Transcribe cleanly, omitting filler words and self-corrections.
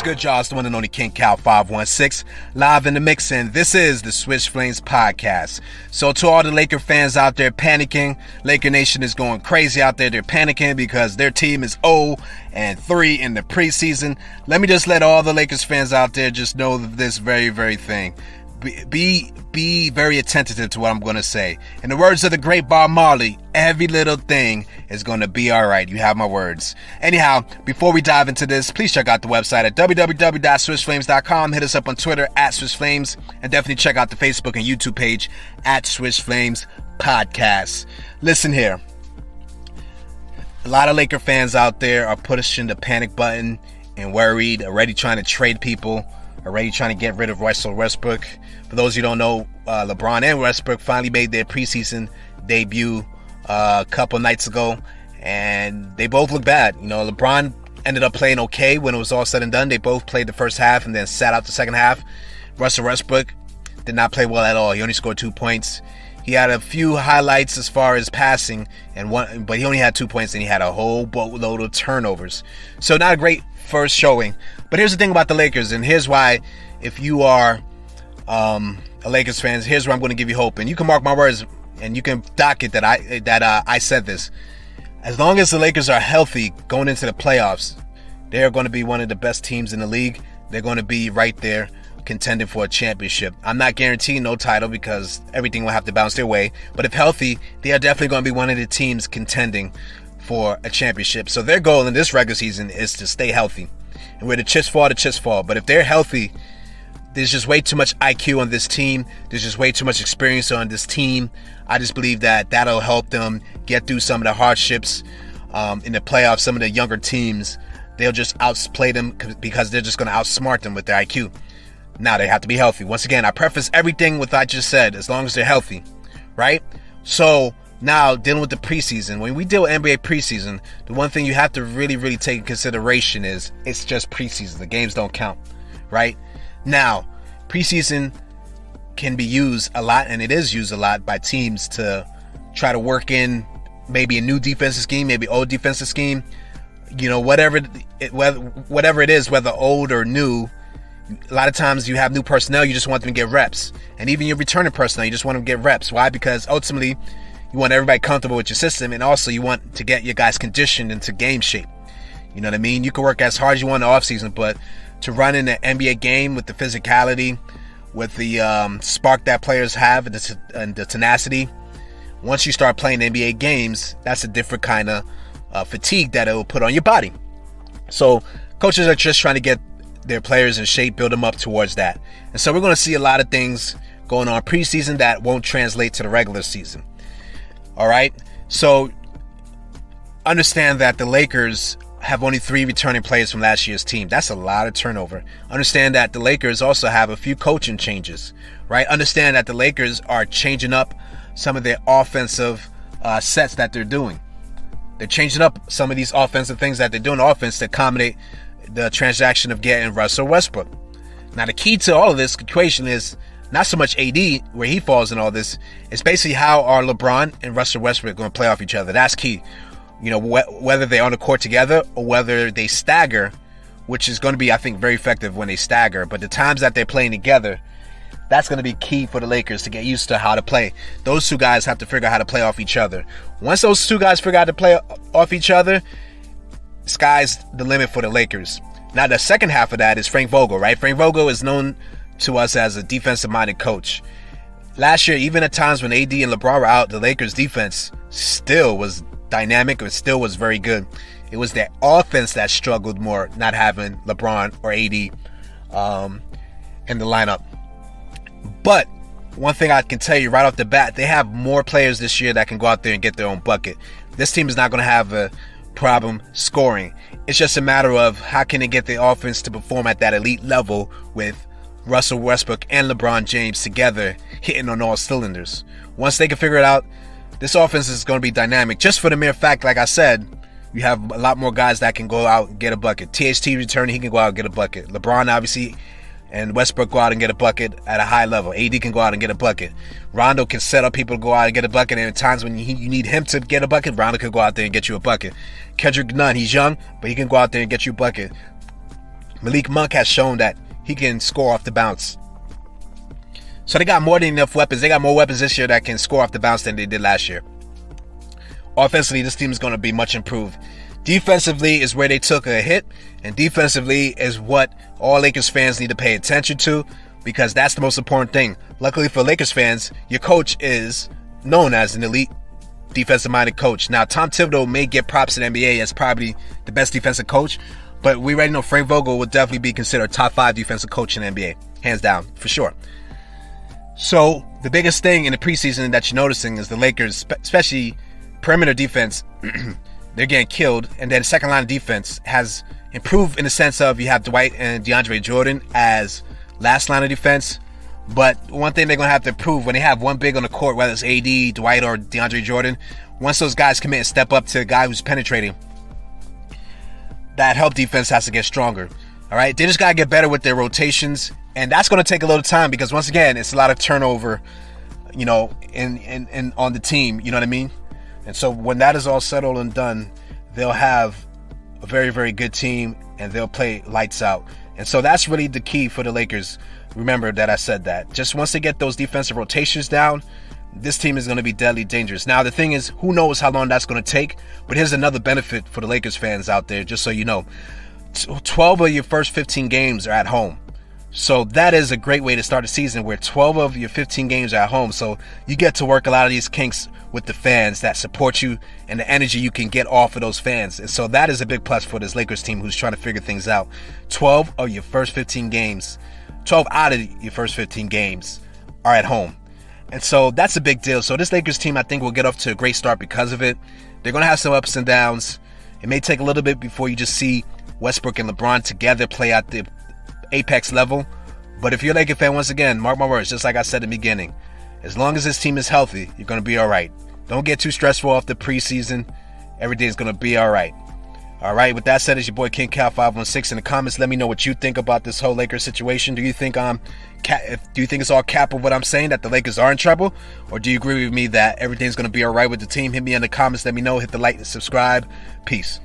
What's good, y'all? It's the one and only King Cal 516, live in the mix, and this is the Swiss Flames podcast. So to all the Laker fans out there panicking, Laker Nation is going crazy out there. They're panicking because their team is 0-3 in the preseason. Let me just let all the Lakers fans out there just know this very thing. Be very attentive to what I'm going to say. In the words of the great Bob Marley, every little thing is going to be all right. You have my words. Anyhow, before we dive into this, please check out the website at www.swissflames.com. Hit us up on Twitter at SwissFlames, and definitely check out the Facebook and YouTube page at Swiss Flames Podcast. Listen here. A lot of Laker fans out there are pushing the panic button and worried, already trying to trade people, already trying to get rid of Russell Westbrook. For those who don't know, LeBron and Westbrook finally made their preseason debut a couple nights ago, and they both look bad. You know, LeBron ended up playing okay when it was all said and done. They both played the first half and then sat out the second half. Russell Westbrook did not play well at all. He only scored 2 points. He had a few highlights as far as passing, but he only had 2 points, and he had a whole boatload of turnovers. So not a great first showing. But here's the thing about the Lakers, and here's why, if you are a Lakers fan, here's where I'm going to give you hope. And you can mark my words, and you can dock it that I said this. As long as the Lakers are healthy going into the playoffs, they're going to be one of the best teams in the league. They're going to be right there contending for a championship. I'm not guaranteeing no title because everything will have to bounce their way. But if healthy, they are definitely going to be one of the teams contending for a championship. So their goal in this regular season is to stay healthy. And where the chips fall. But if they're healthy, there's just way too much IQ on this team. There's just way too much experience on this team. I just believe that that'll help them get through some of the hardships in the playoffs. Some of the younger teams, they'll just outplay them because they're just going to outsmart them with their IQ. Now, they have to be healthy. Once again, I preface everything with what I just said, as long as they're healthy, right? So now, dealing with the preseason. When we deal with NBA preseason, the one thing you have to really take in consideration is it's just preseason. The games don't count, right? Now, preseason can be used a lot, and it is used a lot by teams to try to work in maybe a new defensive scheme, maybe old defensive scheme. You know, whatever it is, whether old or new. A lot of times you have new personnel, you just want them to get reps. And even your returning personnel, you just want them to get reps. Why? Because ultimately, you want everybody comfortable with your system, and also you want to get your guys conditioned into game shape. You know what I mean? You can work as hard as you want in the offseason, but to run in an NBA game with the physicality, with the spark that players have and the tenacity, once you start playing NBA games, that's a different kind of fatigue that it will put on your body. So coaches are just trying to get their players in shape, build them up towards that. And so we're going to see a lot of things going on preseason that won't translate to the regular season. All right? So understand that the Lakers have only 3 returning players from last year's team. That's a lot of turnover. Understand that the Lakers also have a few coaching changes, right? Understand that the Lakers are changing up some of their offensive sets that they're doing. They're changing up some of these offensive things that they're doing on offense to accommodate the transaction of getting Russell Westbrook. Now, the key to all of this equation is not so much AD, where he falls in all this. It's basically how are LeBron and Russell Westbrook going to play off each other. That's key. You know, whether they're on the court together or whether they stagger, which is going to be, I think, very effective when they stagger. But the times that they're playing together, that's going to be key for the Lakers to get used to how to play. Those two guys have to figure out how to play off each other. Once those two guys figure out to play off each other, sky's the limit for the Lakers. Now, the second half of that is Frank Vogel, right? Frank Vogel is known to us as a defensive-minded coach. Last year, even at times when AD and LeBron were out, the Lakers' defense still was dynamic. It still was very good. It was their offense that struggled more, not having LeBron or AD in the lineup. But one thing I can tell you right off the bat, they have more players this year that can go out there and get their own bucket. This team is not going to have a problem scoring. It's just a matter of how can they get the offense to perform at that elite level with Russell Westbrook and LeBron James together hitting on all cylinders. Once they can figure it out, this offense is going to be dynamic. Just for the mere fact, like I said, you have a lot more guys that can go out and get a bucket. THT returning, he can go out and get a bucket. LeBron, obviously, and Westbrook go out and get a bucket at a high level. AD can go out and get a bucket. Rondo can set up people to go out and get a bucket. And at times when you need him to get a bucket, Rondo can go out there and get you a bucket. Kendrick Nunn, he's young, but he can go out there and get you a bucket. Malik Monk has shown that he can score off the bounce. So they got more than enough weapons. They got more weapons this year that can score off the bounce than they did last year. Offensively, this team is going to be much improved. Defensively is where they took a hit, and defensively is what all Lakers fans need to pay attention to, because that's the most important thing. Luckily for Lakers fans, your coach is known as an elite defensive-minded coach. Now, Tom Thibodeau may get props in the NBA as probably the best defensive coach, but we already know Frank Vogel would definitely be considered a top 5 defensive coach in the NBA. Hands down, for sure. So, the biggest thing in the preseason that you're noticing is the Lakers, especially perimeter defense, they're getting killed. And then second line of defense has improved in the sense of you have Dwight and DeAndre Jordan as last line of defense. But one thing they're going to have to improve when they have one big on the court, whether it's AD, Dwight, or DeAndre Jordan, once those guys commit and step up to a guy who's penetrating, that help defense has to get stronger. All right, they just got to get better with their rotations. And that's going to take a little time because, once again, it's a lot of turnover, in on the team. You know what I mean? And so when that is all settled and done, they'll have a very, very good team and they'll play lights out. And so that's really the key for the Lakers. Remember that I said that. Just once they get those defensive rotations down, this team is going to be deadly dangerous. Now, the thing is, who knows how long that's going to take? But here's another benefit for the Lakers fans out there, just so you know. 12 of your first 15 games are at home. So that is a great way to start a season where 12 of your 15 games are at home. So you get to work a lot of these kinks with the fans that support you and the energy you can get off of those fans. And so that is a big plus for this Lakers team who's trying to figure things out. 12 of your first 15 games, 12 out of your first 15 games are at home. And so that's a big deal. So this Lakers team, I think, will get off to a great start because of it. They're going to have some ups and downs. It may take a little bit before you just see Westbrook and LeBron together play at the apex level. But if you're a Laker fan, once again, mark my words, just like I said in the beginning, as long as this team is healthy, you're going to be all right. Don't get too stressful off the preseason. Everything's going to be all right. All right, with that said, it's your boy King Cal 516. In the comments, let me know what you think about this whole Lakers situation. Do you think it's all cap of what I'm saying, that the Lakers are in trouble? Or do you agree with me that everything's going to be all right with the team? Hit me in the comments. Let me know. Hit the like and subscribe. Peace.